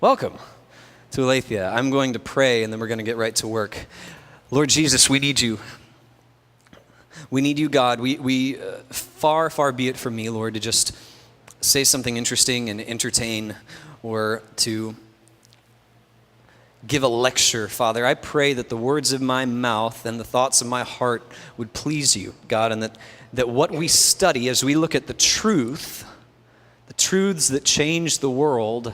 Welcome to Aletheia. I'm going to pray and then we're going to get right to work. Lord Jesus, we need you. We need you, God. We far be it from me, Lord, to just say something interesting and entertain or to give a lecture, Father. I pray that the words of my mouth and the thoughts of my heart would please you, God, and that what we study as we look at the truths that change the world,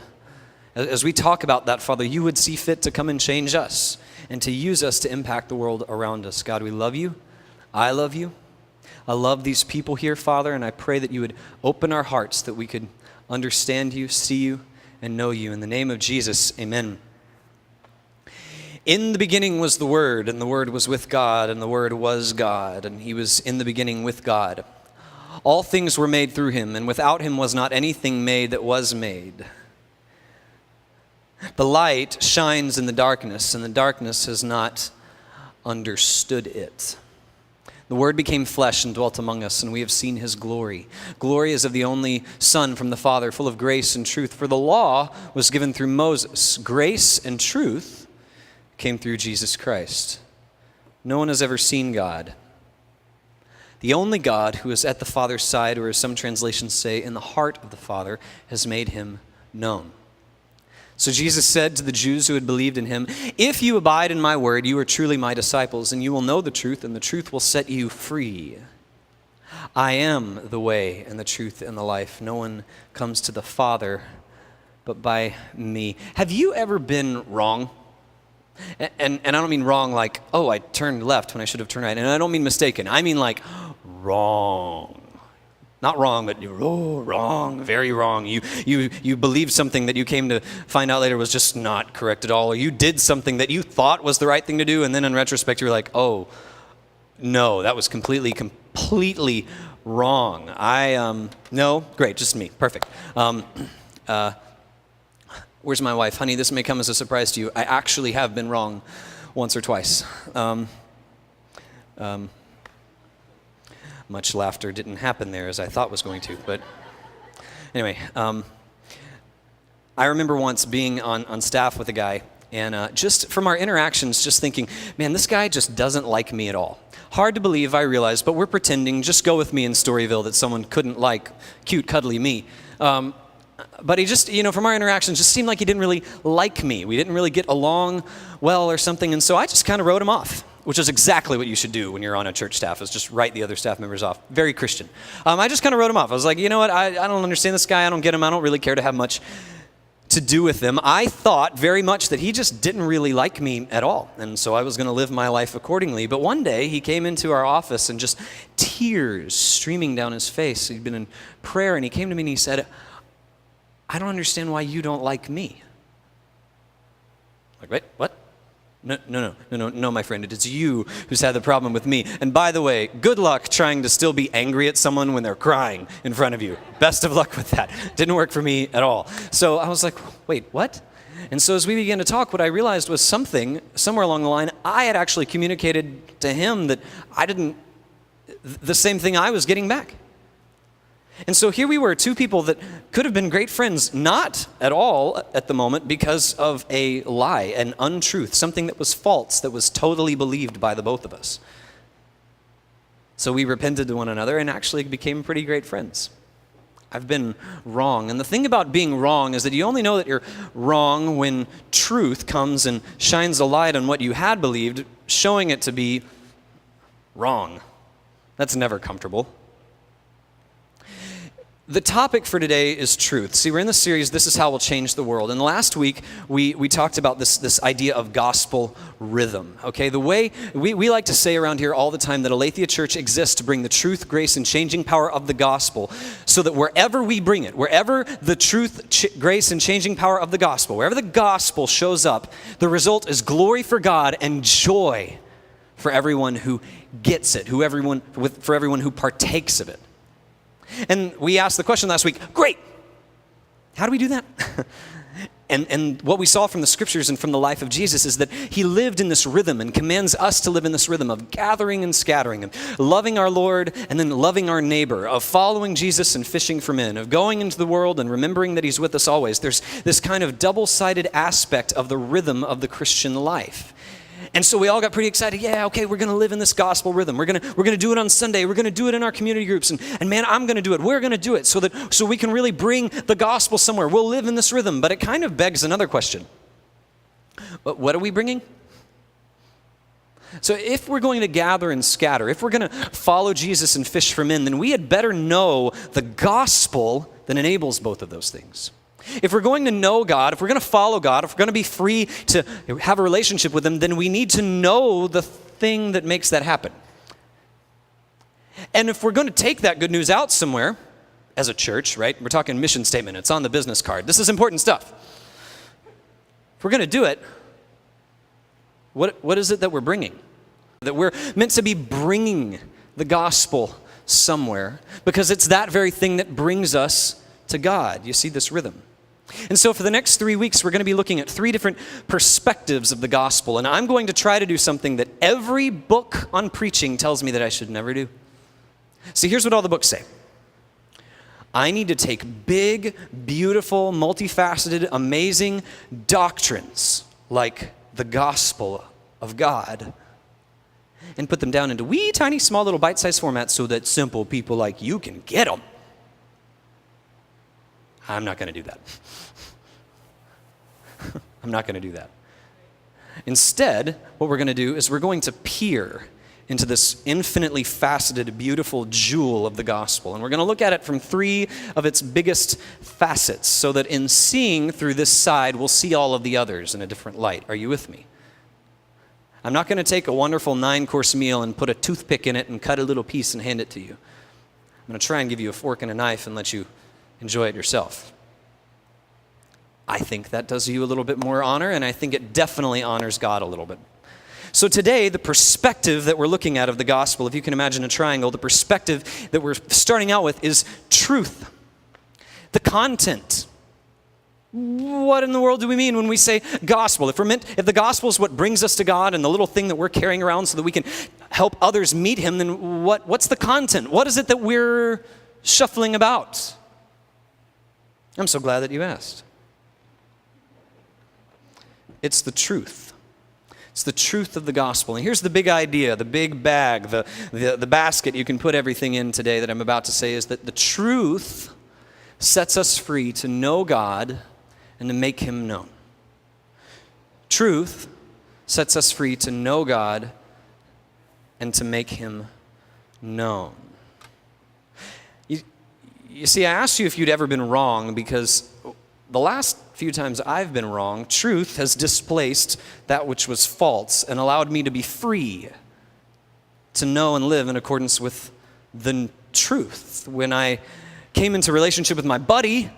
as we talk about that, Father, you would see fit to come and change us and to use us to impact the world around us. God, we love you. I love you. I love these people here, Father, and I pray that you would open our hearts that we could understand you, see you, and know you. In the name of Jesus, amen. In the beginning was the Word, and the Word was with God, and the Word was God, and he was in the beginning with God. All things were made through him, and without him was not anything made that was made. The light shines in the darkness, and the darkness has not understood it. The Word became flesh and dwelt among us, and we have seen his glory. Glory is of the only Son from the Father, full of grace and truth. For the law was given through Moses. Grace and truth came through Jesus Christ. No one has ever seen God. The only God who is at the Father's side, or as some translations say, in the heart of the Father, has made him known. So Jesus said to the Jews who had believed in him, "If you abide in my word, you are truly my disciples, and you will know the truth, and the truth will set you free. I am the way and the truth and the life. No one comes to the Father but by me." Have you ever been wrong? And I don't mean wrong like, oh, I turned left when I should have turned right. And I don't mean mistaken. I mean like wrong. Not wrong, but you're wrong, very wrong. You believed something that you came to find out later was just not correct at all. Or you did something that you thought was the right thing to do, and then in retrospect you're like, oh, no, that was completely wrong. No? Great, just me. Perfect. Where's my wife? Honey, this may come as a surprise to you. I actually have been wrong once or twice. Much laughter didn't happen there as I thought was going to. But anyway, I remember once being on staff with a guy, and just from our interactions, just thinking, man, this guy just doesn't like me at all. Hard to believe, I realize, but we're pretending. Just go with me in Storyville that someone couldn't like cute, cuddly me. But he just, from our interactions, just seemed like he didn't really like me. We didn't really get along well or something, and so I just kind of wrote him off, which is exactly what you should do when you're on a church staff, is just write the other staff members off. Very Christian. I just kind of wrote him off. I was like, you know what, I don't understand this guy. I don't get him. I don't really care to have much to do with him. I thought very much that he just didn't really like me at all, and so I was going to live my life accordingly. But one day, he came into our office and just tears streaming down his face. He'd been in prayer, and he came to me and he said, "I don't understand why you don't like me." Like, wait, what? No, my friend. It is you who's had the problem with me. And by the way, good luck trying to still be angry at someone when they're crying in front of you. Best of luck with that. Didn't work for me at all. So I was like, wait, what? And so as we began to talk, what I realized was somewhere along the line, I had actually communicated to him that the same thing I was getting back. And so here we were, two people that could have been great friends, not at all at the moment because of a lie, an untruth, something that was false, that was totally believed by the both of us. So we repented to one another and actually became pretty great friends. I've been wrong. And the thing about being wrong is that you only know that you're wrong when truth comes and shines a light on what you had believed, showing it to be wrong. That's never comfortable. The topic for today is truth. See, we're in the series, This Is How We'll Change the World. And last week, we talked about this idea of gospel rhythm. Okay, the way we like to say around here all the time that Aletheia Church exists to bring the truth, grace, and changing power of the gospel, so that wherever we bring it, wherever the truth, grace, and changing power of the gospel, wherever the gospel shows up, the result is glory for God and joy for everyone who gets it, for everyone who partakes of it. And we asked the question last week, great, how do we do that? And what we saw from the scriptures and from the life of Jesus is that he lived in this rhythm and commands us to live in this rhythm of gathering and scattering, of loving our Lord and then loving our neighbor, of following Jesus and fishing for men, of going into the world and remembering that he's with us always. There's this kind of double-sided aspect of the rhythm of the Christian life. And so we all got pretty excited. Yeah, okay, we're going to live in this gospel rhythm. We're going to do it on Sunday. We're going to do it in our community groups. And man, I'm going to do it. We're going to do it so we can really bring the gospel somewhere. We'll live in this rhythm. But it kind of begs another question. What are we bringing? So if we're going to gather and scatter, if we're going to follow Jesus and fish for men, then we had better know the gospel that enables both of those things. If we're going to know God, if we're going to follow God, if we're going to be free to have a relationship with him, then we need to know the thing that makes that happen. And if we're going to take that good news out somewhere, as a church, right? We're talking mission statement. It's on the business card. This is important stuff. If we're going to do it, what is it that we're bringing? That we're meant to be bringing the gospel somewhere, because it's that very thing that brings us to God. You see this rhythm. And so for the next 3 weeks, we're going to be looking at 3 different perspectives of the gospel. And I'm going to try to do something that every book on preaching tells me that I should never do. So here's what all the books say. I need to take big, beautiful, multifaceted, amazing doctrines like the gospel of God and put them down into wee, tiny, small little bite-sized formats so that simple people like you can get them. I'm not going to do that. I'm not going to do that. Instead, what we're going to do is we're going to peer into this infinitely faceted, beautiful jewel of the gospel. And we're going to look at it from 3 of its biggest facets so that in seeing through this side, we'll see all of the others in a different light. Are you with me? I'm not going to take a wonderful 9-course meal and put a toothpick in it and cut a little piece and hand it to you. I'm going to try and give you a fork and a knife and let you enjoy it yourself. I think that does you a little bit more honor, and I think it definitely honors God a little bit. So today, the perspective that we're looking at of the gospel, if you can imagine a triangle, the perspective that we're starting out with is truth. The content. What in the world do we mean when we say gospel? If the gospel is what brings us to God and the little thing that we're carrying around so that we can help others meet him, then what's the content? What is it that we're shuffling about? I'm so glad that you asked. It's the truth. It's the truth of the gospel. And here's the big idea, the big bag, the basket you can put everything in today that I'm about to say is that the truth sets us free to know God and to make him known. Truth sets us free to know God and to make him known. You see, I asked you if you'd ever been wrong because the last few times I've been wrong, truth has displaced that which was false and allowed me to be free to know and live in accordance with the truth. When I came into relationship with my buddy,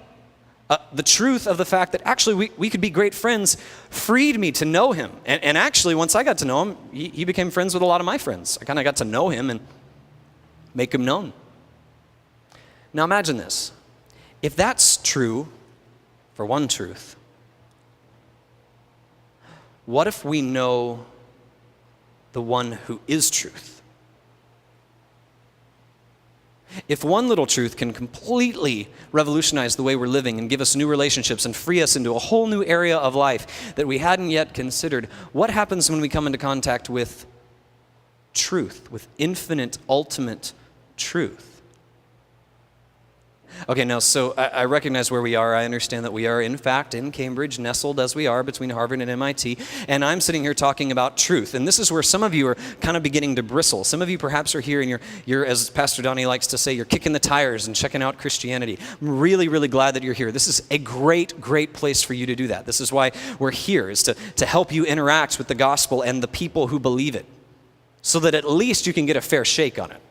the truth of the fact that actually we could be great friends freed me to know him. And actually, once I got to know him, he became friends with a lot of my friends. I kind of got to know him and make him known. Now imagine this. If that's true for one truth, what if we know the one who is truth? If one little truth can completely revolutionize the way we're living and give us new relationships and free us into a whole new area of life that we hadn't yet considered, what happens when we come into contact with truth, with infinite, ultimate truth? Okay, now, so I recognize where we are. I understand that we are, in fact, in Cambridge, nestled as we are between Harvard and MIT, and I'm sitting here talking about truth. And this is where some of you are kind of beginning to bristle. Some of you perhaps are here and you're, as Pastor Donnie likes to say, you're kicking the tires and checking out Christianity. I'm really, really glad that you're here. This is a great, great place for you to do that. This is why we're here, is to help you interact with the gospel and the people who believe it, so that at least you can get a fair shake on it.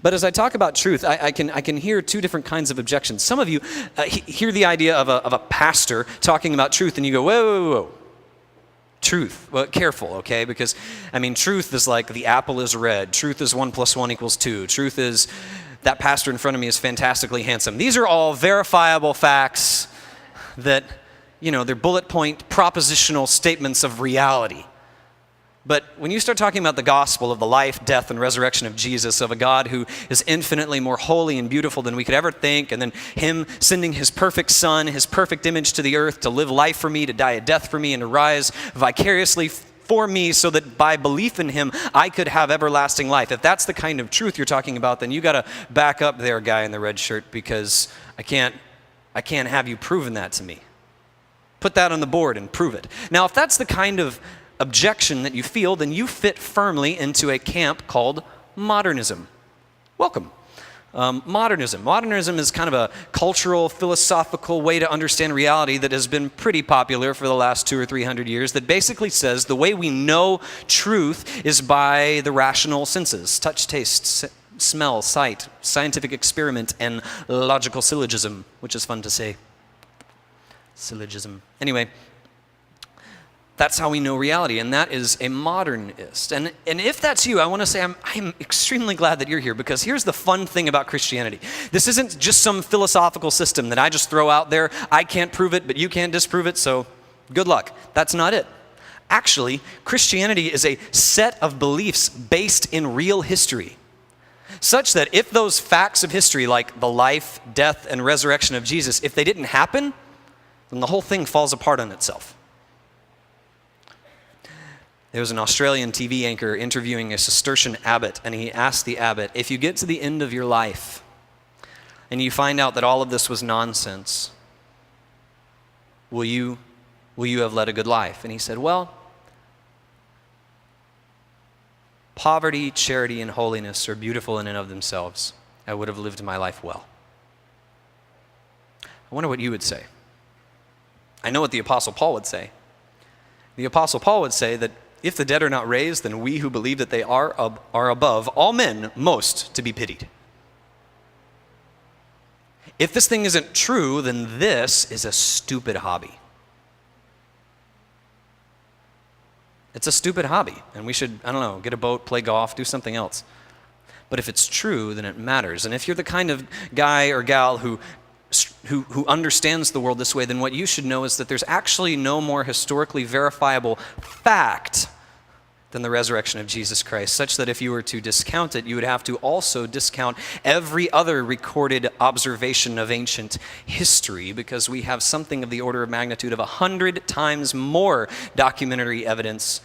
But as I talk about truth, I can hear 2 different kinds of objections. Some of you hear the idea of a pastor talking about truth, and you go, whoa. Truth. Well, careful, okay? Because, truth is like the apple is red. Truth is 1 + 1 = 2. Truth is that pastor in front of me is fantastically handsome. These are all verifiable facts. that, they're bullet point propositional statements of reality. But when you start talking about the gospel of the life, death, and resurrection of Jesus, of a God who is infinitely more holy and beautiful than we could ever think, and then him sending his perfect son, his perfect image to the earth to live life for me, to die a death for me, and to rise vicariously for me so that by belief in him, I could have everlasting life. If that's the kind of truth you're talking about, then you got to back up there, guy in the red shirt, because I can't have you proving that to me. Put that on the board and prove it. Now, if that's the kind of objection that you feel, then you fit firmly into a camp called modernism. Welcome. Modernism. Modernism is kind of a cultural, philosophical way to understand reality that has been pretty popular for the last 200 or 300 years, that basically says the way we know truth is by the rational senses: touch, taste, smell, sight, scientific experiment, and logical syllogism, which is fun to say. Syllogism. Anyway, that's how we know reality, and that is a modernist. And if that's you, I want to say I'm extremely glad that you're here, because here's the fun thing about Christianity. This isn't just some philosophical system that I just throw out there. I can't prove it, but you can't disprove it, so good luck. That's not it. Actually, Christianity is a set of beliefs based in real history, such that if those facts of history, like the life, death, and resurrection of Jesus, if they didn't happen, then the whole thing falls apart on itself. There was an Australian TV anchor interviewing a Cistercian abbot, and he asked the abbot, if you get to the end of your life and you find out that all of this was nonsense, will you have led a good life? And he said, well, poverty, charity, and holiness are beautiful in and of themselves. I would have lived my life well. I wonder what you would say. I know what the Apostle Paul would say. The Apostle Paul would say that if the dead are not raised, then we who believe that they are above all men most to be pitied. If this thing isn't true, then this is a stupid hobby. It's a stupid hobby, and we should, get a boat, play golf, do something else. But if it's true, then it matters. And if you're the kind of guy or gal who understands the world this way, then what you should know is that there's actually no more historically verifiable fact than the resurrection of Jesus Christ, such that if you were to discount it, you would have to also discount every other recorded observation of ancient history, because we have something of the order of magnitude of 100 times more documentary evidence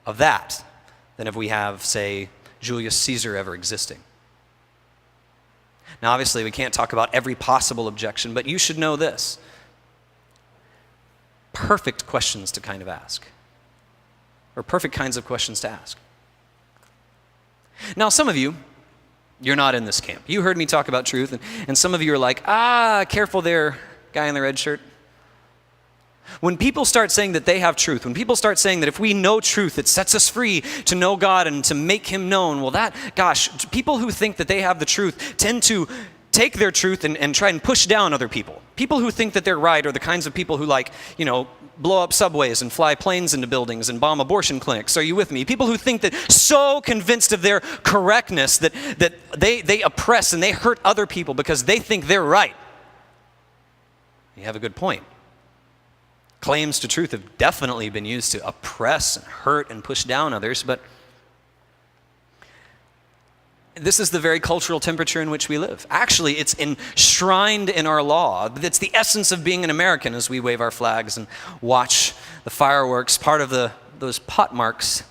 of that than if we have, say, Julius Caesar ever existing. Now, obviously, we can't talk about every possible objection, but you should know this. Perfect questions to kind of ask, or perfect kinds of questions to ask. Now, some of you, you're not in this camp. You heard me talk about truth, and some of you are like, careful there, guy in the red shirt. When people start saying that they have truth, when people start saying that if we know truth, it sets us free to know God and to make him known, people who think that they have the truth tend to take their truth and try and push down other people. People who think that they're right are the kinds of people who blow up subways and fly planes into buildings and bomb abortion clinics. Are you with me? People who think that so convinced of their correctness that they oppress and they hurt other people because they think they're right. You have a good point. Claims to truth have definitely been used to oppress and hurt and push down others, but this is the very cultural temperature in which we live. Actually, it's enshrined in our law. It's the essence of being an American as we wave our flags and watch the fireworks. Part of those pot marks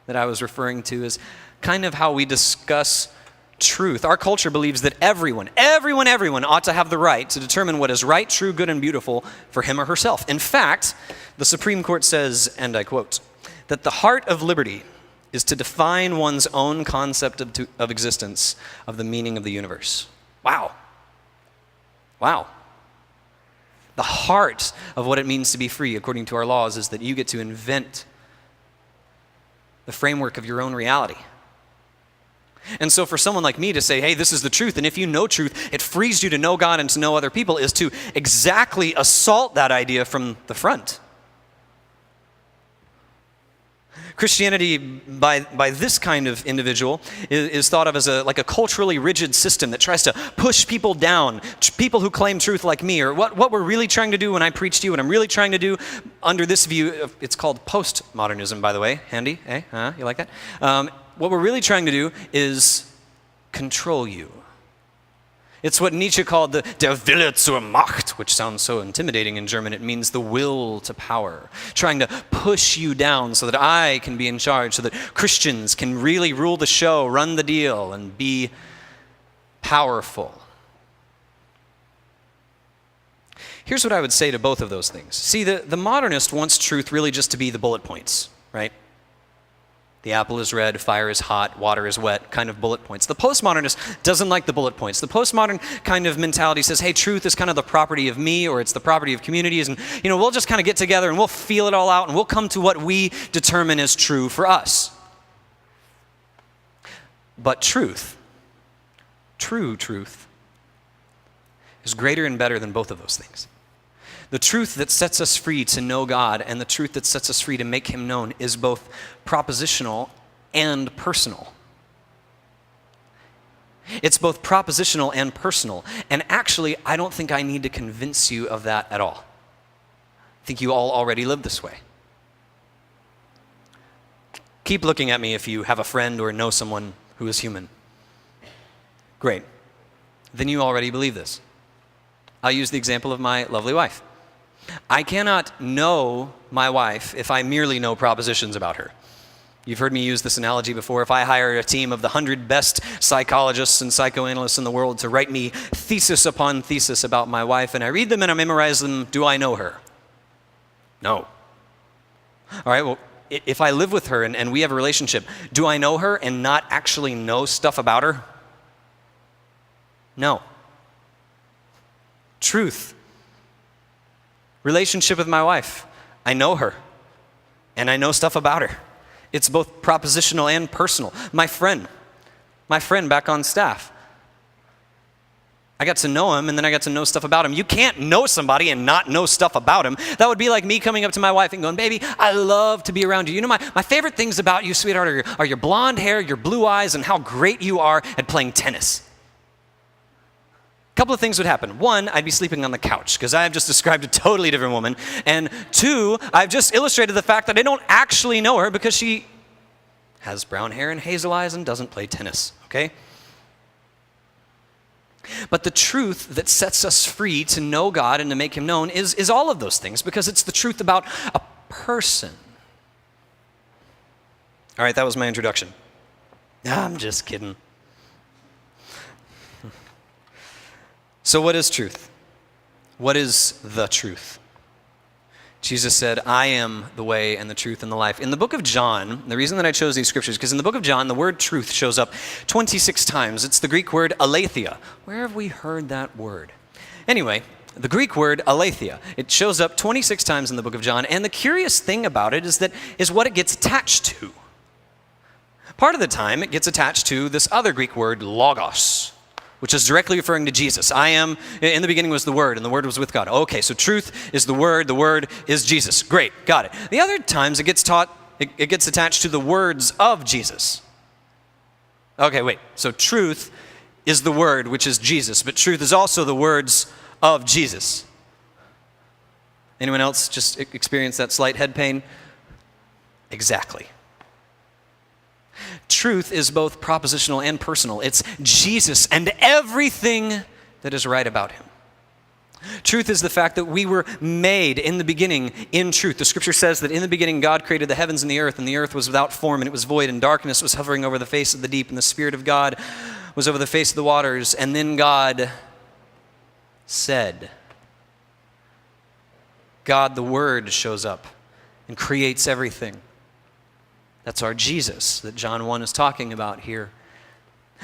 that I was referring to is kind of how we discuss truth. Our culture believes that everyone ought to have the right to determine what is right, true, good, and beautiful for him or herself. In fact, the Supreme Court says, and I quote, that the heart of liberty is to define one's own concept of existence, of the meaning of the universe. Wow. The heart of what it means to be free, according to our laws, is that you get to invent the framework of your own reality. And so for someone like me to say, hey, this is the truth, and if you know truth, it frees you to know God and to know other people, is to exactly assault that idea from the front. Christianity, by this kind of individual, is thought of as like a culturally rigid system that tries to push people down, people who claim truth like me, or what we're really trying to do when I preach to you, what I'm really trying to do under this view. It's called postmodernism, by the way. Handy, eh? You like that? What we're really trying to do is control you. It's what Nietzsche called the Der Wille zur Macht, which sounds so intimidating in German. It means the will to power, trying to push you down so that I can be in charge, so that Christians can really rule the show, run the deal, and be powerful. Here's what I would say to both of those things. See, the modernist wants truth really just to be the bullet points, right? The apple is red, fire is hot, water is wet, kind of bullet points. The postmodernist doesn't like the bullet points. The postmodern kind of mentality says, hey, truth is kind of the property of me, or it's the property of communities, and we'll just kind of get together and we'll feel it all out and we'll come to what we determine is true for us. But truth, true truth, is greater and better than both of those things. The truth that sets us free to know God and the truth that sets us free to make him known is both propositional and personal. It's both propositional and personal. And actually, I don't think I need to convince you of that at all. I think you all already live this way. Keep looking at me if you have a friend or know someone who is human. Great. Then you already believe this. I'll use the example of my lovely wife. I cannot know my wife if I merely know propositions about her. You've heard me use this analogy before. If I hire a team of the 100 best psychologists and psychoanalysts in the world to write me thesis upon thesis about my wife, and I read them and I memorize them, do I know her? No. All right, well, if I live with her and we have a relationship, do I know her and not actually know stuff about her? No. Truth. Relationship with my wife. I know her, and I know stuff about her. It's both propositional and personal. My friend back on staff. I got to know him, and then I got to know stuff about him. You can't know somebody and not know stuff about him. That would be like me coming up to my wife and going, baby, I love to be around you. My favorite things about you, sweetheart, are your blonde hair, your blue eyes, and how great you are at playing tennis. A couple of things would happen. One, I'd be sleeping on the couch because I have just described a totally different woman. And two, I've just illustrated the fact that I don't actually know her because she has brown hair and hazel eyes and doesn't play tennis, okay? But the truth that sets us free to know God and to make him known is all of those things because it's the truth about a person. All right, that was my introduction. I'm just kidding. So what is truth? What is the truth? Jesus said, I am the way and the truth and the life. In the book of John, the reason that I chose these scriptures, because in the book of John, the word truth shows up 26 times. It's the Greek word aletheia. Where have we heard that word? Anyway, the Greek word aletheia, it shows up 26 times in the book of John, and the curious thing about it is what it gets attached to. Part of the time, it gets attached to this other Greek word, logos, which is directly referring to Jesus. I am, in the beginning was the Word, and the Word was with God. Okay, so truth is the Word is Jesus. Great, got it. The other times it gets attached to the words of Jesus. Okay, wait, so truth is the Word, which is Jesus, but truth is also the words of Jesus. Anyone else just experience that slight head pain? Exactly. Truth is both propositional and personal. It's Jesus and everything that is right about him. Truth is the fact that we were made in the beginning in truth. The scripture says that in the beginning God created the heavens and the earth was without form and it was void, and darkness was hovering over the face of the deep, and the Spirit of God was over the face of the waters. And then God said, God the Word shows up and creates everything. That's our Jesus that John 1 is talking about here.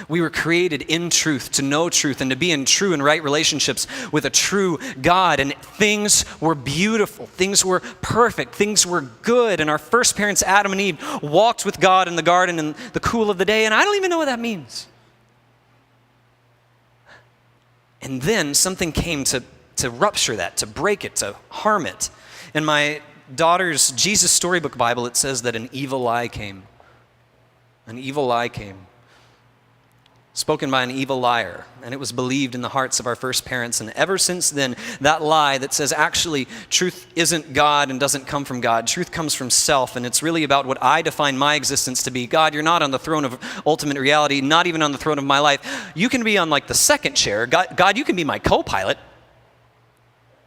We were created in truth, to know truth, and to be in true and right relationships with a true God. And things were beautiful. Things were perfect. Things were good. And our first parents, Adam and Eve, walked with God in the garden in the cool of the day. And I don't even know what that means. And then something came to rupture that, to break it, to harm it. And my daughter's Jesus Storybook Bible, it says that an evil lie came. An evil lie came. Spoken by an evil liar, and it was believed in the hearts of our first parents. And ever since then, that lie that says actually truth isn't God and doesn't come from God, truth comes from self, and it's really about what I define my existence to be. God, you're not on the throne of ultimate reality, not even on the throne of my life. You can be on like the second chair. God, you can be my co-pilot,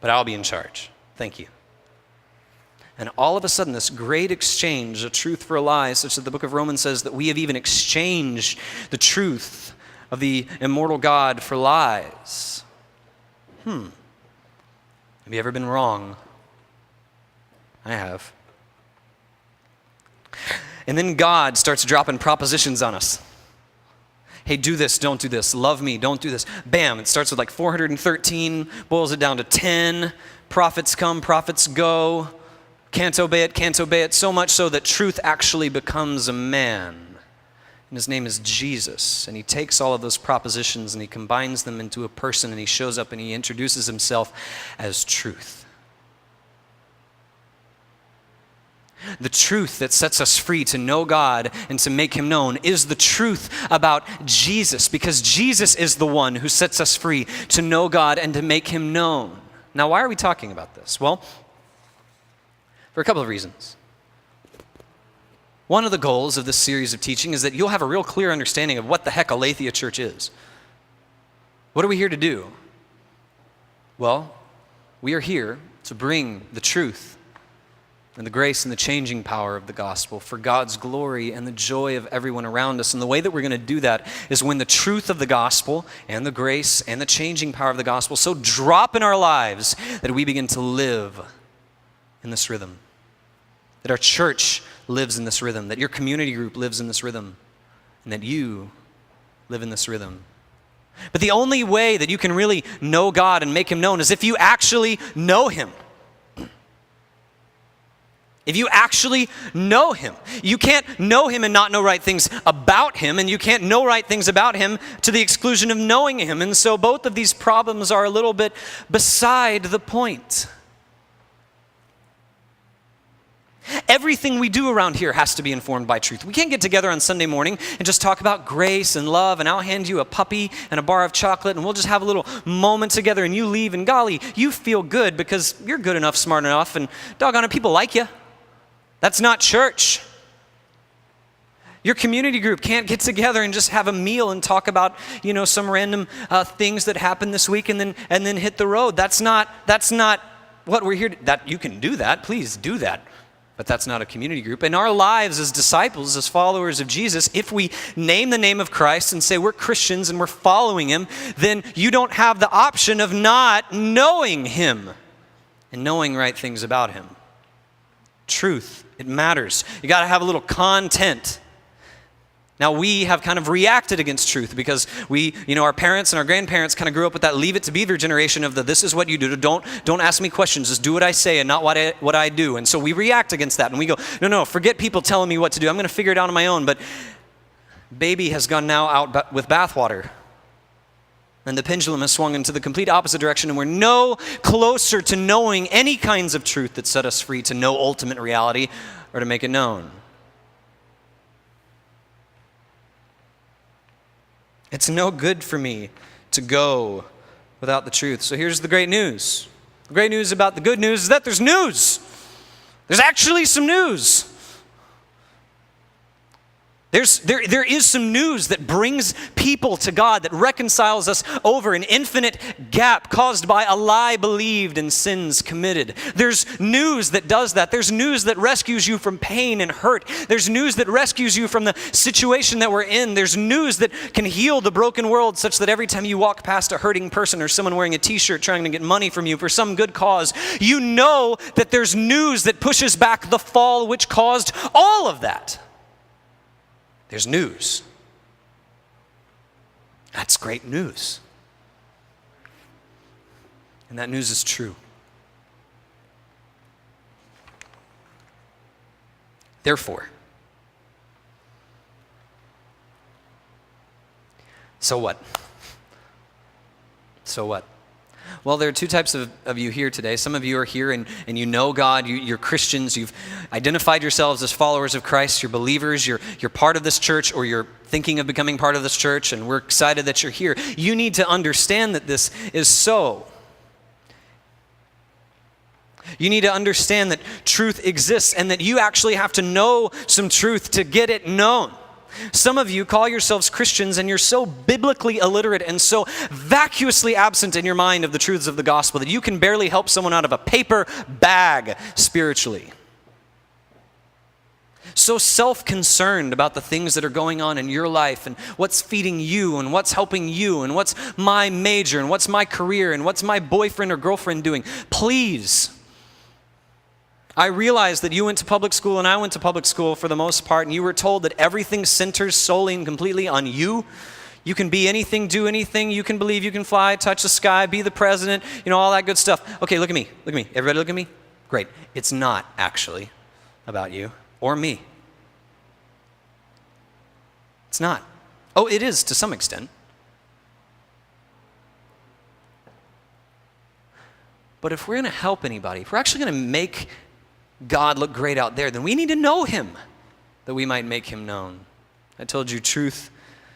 but I'll be in charge. Thank you. And all of a sudden, this great exchange, a truth for a lie, such that the book of Romans says that we have even exchanged the truth of the immortal God for lies. Have you ever been wrong? I have. And then God starts dropping propositions on us. Hey, do this, don't do this. Love me, don't do this. Bam, it starts with like 413, boils it down to 10. Prophets come, prophets go. Can't obey it, so much so that truth actually becomes a man. And his name is Jesus. And he takes all of those propositions and he combines them into a person, and he shows up and he introduces himself as truth. The truth that sets us free to know God and to make him known is the truth about Jesus, because Jesus is the one who sets us free to know God and to make him known. Now, why are we talking about this? Well, for a couple of reasons. One of the goals of this series of teaching is that you'll have a real clear understanding of what the heck Aletheia Church is. What are we here to do? Well, we are here to bring the truth and the grace and the changing power of the gospel for God's glory and the joy of everyone around us. And the way that we're going to do that is when the truth of the gospel and the grace and the changing power of the gospel so drop in our lives that we begin to live in this rhythm. That our church lives in this rhythm, that your community group lives in this rhythm, and that you live in this rhythm. But the only way that you can really know God and make him known is if you actually know him. If you actually know him. You can't know him and not know right things about him, and you can't know right things about him to the exclusion of knowing him. And so both of these problems are a little bit beside the point. Everything we do around here has to be informed by truth. We can't get together on Sunday morning and just talk about grace and love, and I'll hand you a puppy and a bar of chocolate, and we'll just have a little moment together, and you leave, and golly, you feel good because you're good enough, smart enough, and doggone it, people like you. That's not church. Your community group can't get together and just have a meal and talk about, some random things that happened this week and then hit the road. That's not what we're here to. That you can do that. Please do that. But that's not a community group. In our lives as disciples, as followers of Jesus, if we name the name of Christ and say we're Christians and we're following him, then you don't have the option of not knowing him and knowing right things about him. Truth, it matters. You got to have a little content. Now, we have kind of reacted against truth because our parents and our grandparents kind of grew up with that leave it to beaver generation of this is what you do. Don't ask me questions. Just do what I say and not what I do. And so we react against that and we go, no, forget people telling me what to do. I'm going to figure it out on my own. But baby has gone now out with bathwater. And the pendulum has swung into the complete opposite direction, and we're no closer to knowing any kinds of truth that set us free to know ultimate reality or to make it known. It's no good for me to go without the truth. So here's the great news. The great news about the good news is that there's news. There's actually some news. There is some news that brings people to God, that reconciles us over an infinite gap caused by a lie believed and sins committed. There's news that does that. There's news that rescues you from pain and hurt. There's news that rescues you from the situation that we're in. There's news that can heal the broken world such that every time you walk past a hurting person or someone wearing a t-shirt trying to get money from you for some good cause, you know that there's news that pushes back the fall which caused all of that. There's news. That's great news. And that news is true. Therefore, so what? So what? Well, there are two types of you here today. Some of you are here and you know God, you're Christians, you've identified yourselves as followers of Christ, you're believers, you're part of this church, or you're thinking of becoming part of this church, and we're excited that you're here. You need to understand that this is so. You need to understand that truth exists and that you actually have to know some truth to get it known. Some of you call yourselves Christians and you're so biblically illiterate and so vacuously absent in your mind of the truths of the gospel that you can barely help someone out of a paper bag spiritually. So self-concerned about the things that are going on in your life and what's feeding you and what's helping you and what's my major and what's my career and what's my boyfriend or girlfriend doing. Please. I realize that you went to public school and I went to public school for the most part, and you were told that everything centers solely and completely on you. You can be anything, do anything, you can believe, you can fly, touch the sky, be the president, all that good stuff. Okay, look at me. Everybody look at me? Great. It's not actually about you or me. It's not. Oh, it is to some extent. But if we're going to help anybody, if we're actually going to make God look great out there, then we need to know him that we might make him known. I told you truth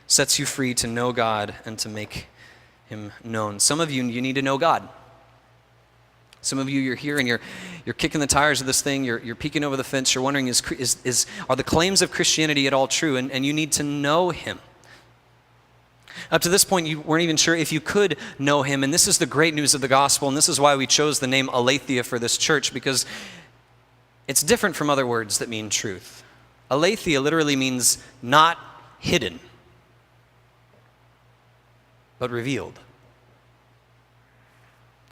sets you free to know God and to make him known. Some of you need to know God. Some of you, you're here and you're kicking the tires of this thing, you're peeking over the fence, you're wondering, are the claims of Christianity at all true? And you need to know him. Up to this point, you weren't even sure if you could know him, and this is the great news of the gospel, and this is why we chose the name Aletheia for this church, because it's different from other words that mean truth. Aletheia literally means not hidden, but revealed.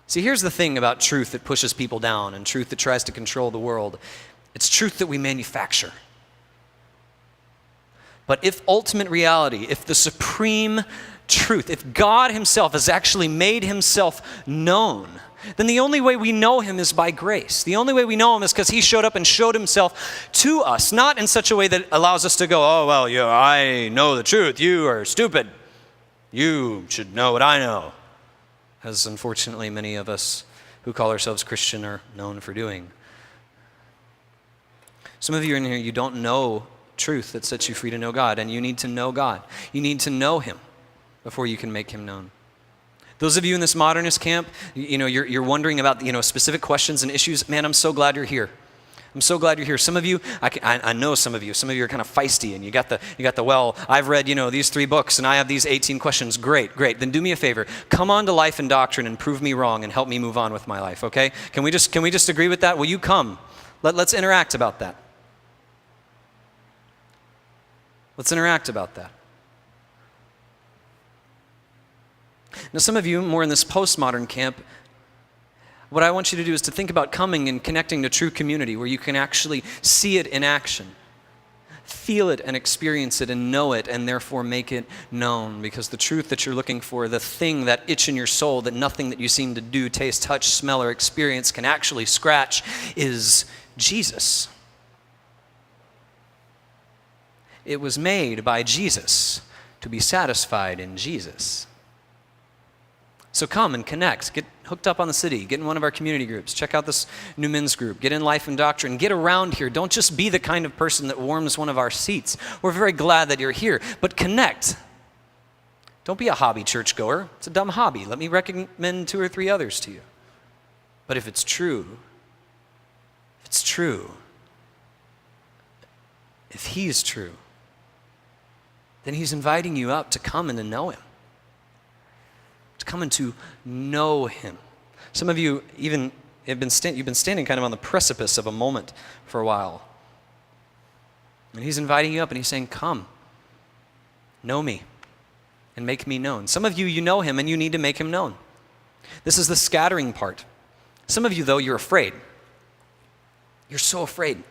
See, here's the thing about truth that pushes people down and truth that tries to control the world. It's truth that we manufacture. But if ultimate reality, if the supreme truth, if God himself has actually made himself known, then the only way we know him is by grace. The only way we know him is because he showed up and showed himself to us, not in such a way that allows us to go, oh, well, I know the truth. You are stupid. You should know what I know. As unfortunately many of us who call ourselves Christian are known for doing. Some of you in here, you don't know truth that sets you free to know God, and you need to know God. You need to know him before you can make him known. Those of you in this modernist camp, you're wondering about specific questions and issues. Man, I'm so glad you're here. I'm so glad you're here. Some of you, I know some of you are kind of feisty, and you got the well, I've read these 3 books and I have these 18 questions. Great. Then do me a favor. Come on to Life and Doctrine and prove me wrong and help me move on with my life, okay? Can we just agree with that? Will you come? Let's interact about that. Let's interact about that. Now, some of you more in this postmodern camp, what I want you to do is to think about coming and connecting to true community where you can actually see it in action, feel it and experience it and know it and therefore make it known, because the truth that you're looking for, the thing, that itch in your soul that nothing that you seem to do, taste, touch, smell, or experience can actually scratch is Jesus. It was made by Jesus to be satisfied in Jesus. So come and connect. Get hooked up on the city. Get in one of our community groups. Check out this new men's group. Get in Life and Doctrine. Get around here. Don't just be the kind of person that warms one of our seats. We're very glad that you're here, but connect. Don't be a hobby churchgoer. It's a dumb hobby. Let me recommend 2 or 3 others to you. But if it's true, if he's true, then he's inviting you up to come and to know him. To come and to know him. Some of you even you've been standing kind of on the precipice of a moment for a while. And he's inviting you up and he's saying, come, know me and make me known. Some of you, you know him and you need to make him known. This is the scattering part. Some of you, though, you're afraid. You're so afraid.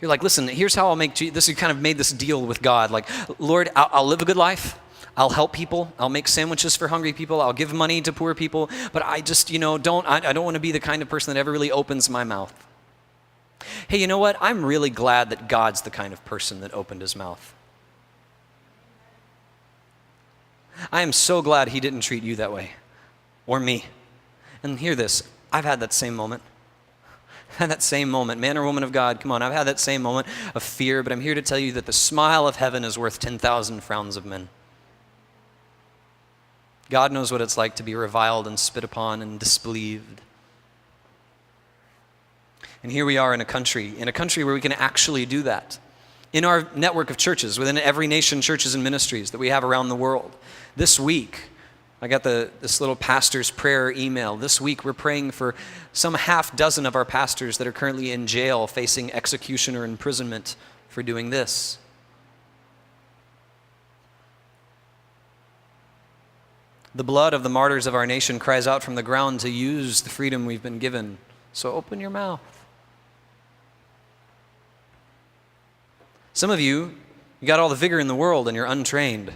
You're like, listen, here's how I'll make this. You kind of made this deal with God. Like, Lord, I'll live a good life. I'll help people. I'll make sandwiches for hungry people. I'll give money to poor people. But I just, I don't want to be the kind of person that ever really opens my mouth. Hey, you know what? I'm really glad that God's the kind of person that opened his mouth. I am so glad he didn't treat you that way, or me. And hear this, I've had that same moment. I've had that same moment. Man or woman of God, come on, I've had that same moment of fear, but I'm here to tell you that the smile of heaven is worth 10,000 frowns of men. God knows what it's like to be reviled and spit upon and disbelieved. And here we are in a country where we can actually do that. In our network of churches, within every nation, churches and ministries that we have around the world. This week, I got this little pastor's prayer email. This week, we're praying for some half dozen of our pastors that are currently in jail facing execution or imprisonment for doing this. The blood of the martyrs of our nation cries out from the ground to use the freedom we've been given. So open your mouth. Some of you got all the vigor in the world and you're untrained.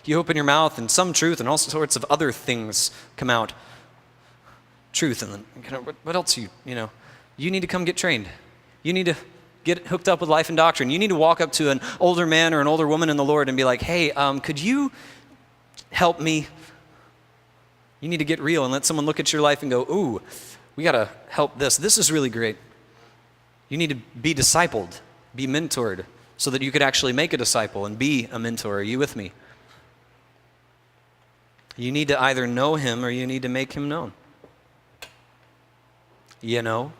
You open your mouth and some truth and all sorts of other things come out. Truth and then, what else you need to come get trained. You need to get hooked up with life and doctrine. You need to walk up to an older man or an older woman in the Lord and be like, hey, could you help me? You need to get real and let someone look at your life and go, ooh, we got to help this. This is really great. You need to be discipled, be mentored, so that you could actually make a disciple and be a mentor. Are you with me? You need to either know him or you need to make him known. You know?